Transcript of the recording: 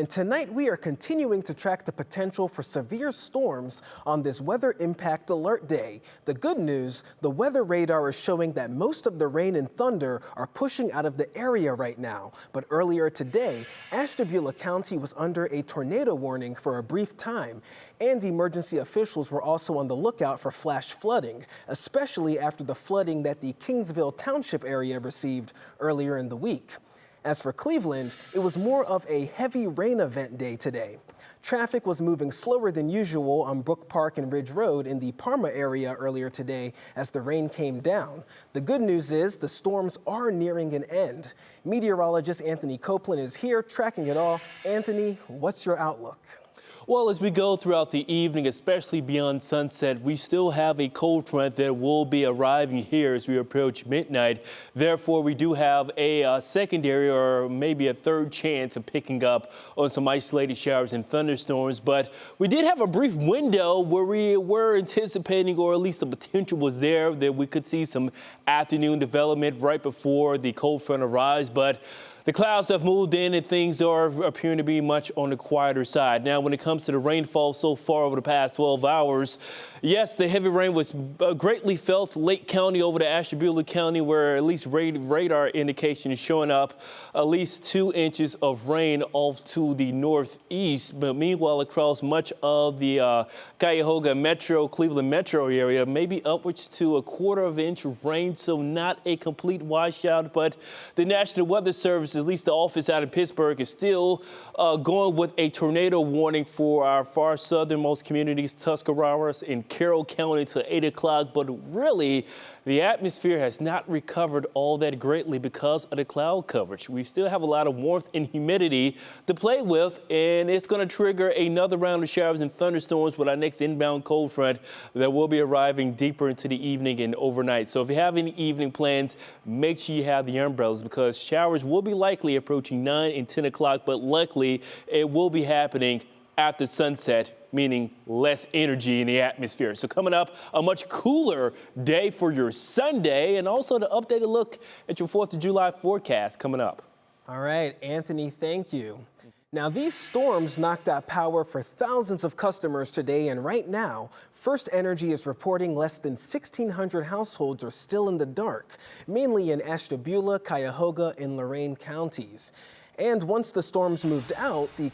And tonight we are continuing to track the potential for severe storms on this weather impact alert day. The good news, the weather radar is showing that most of the rain and thunder are pushing out of the area right now. But earlier today, Ashtabula County was under a tornado warning for a brief time. And emergency officials were also on the lookout for flash flooding, especially after the flooding that the Kingsville Township area received earlier in the week. As for Cleveland, it was more of a heavy rain event day today. Traffic was moving slower than usual on Brook Park and Ridge Road in the Parma area earlier today as the rain came down. The good news is the storms are nearing an end. Meteorologist Anthony Copeland is here tracking it all. Anthony, what's your outlook? Well, as we go throughout the evening, especially beyond sunset, we still have a cold front that will be arriving here as we approach midnight. Therefore, we do have a secondary or maybe a third chance of picking up on some isolated showers and thunderstorms. But we did have a brief window where we were anticipating, or at least the potential was there, that we could see some afternoon development right before the cold front arrives. But the clouds have moved in and things are appearing to be much on the quieter side. Now, when it comes to the rainfall so far over the past 12 hours, yes, the heavy rain was greatly felt Lake County over to Ashtabula County, where at least radar indication is showing up at least 2 inches of rain off to the northeast. But meanwhile, across much of the Cuyahoga Metro, Cleveland Metro area, maybe upwards to a 1/4 inch of rain. So not a complete washout, but the National Weather Service, at least the office out in Pittsburgh, is still going with a tornado warning for our far southernmost communities, Tuscarawas and Carroll County, to 8 o'clock. But really, the atmosphere has not recovered all that greatly because of the cloud coverage. We still have a lot of warmth and humidity to play with, and it's going to trigger another round of showers and thunderstorms with our next inbound cold front that will be arriving deeper into the evening and overnight. So if you have any evening plans, make sure you have the umbrellas, because showers will be likely approaching 9 and 10 o'clock, but luckily it will be happening after sunset, meaning less energy in the atmosphere. So coming up, a much cooler day for your Sunday, and also the updated look at your 4th of July forecast coming up. All right, Anthony, thank you. Now, these storms knocked out power for thousands of customers today, and right now, First Energy is reporting less than 1,600 households are still in the dark, mainly in Ashtabula, Cuyahoga, and Lorain counties. And once the storms moved out, the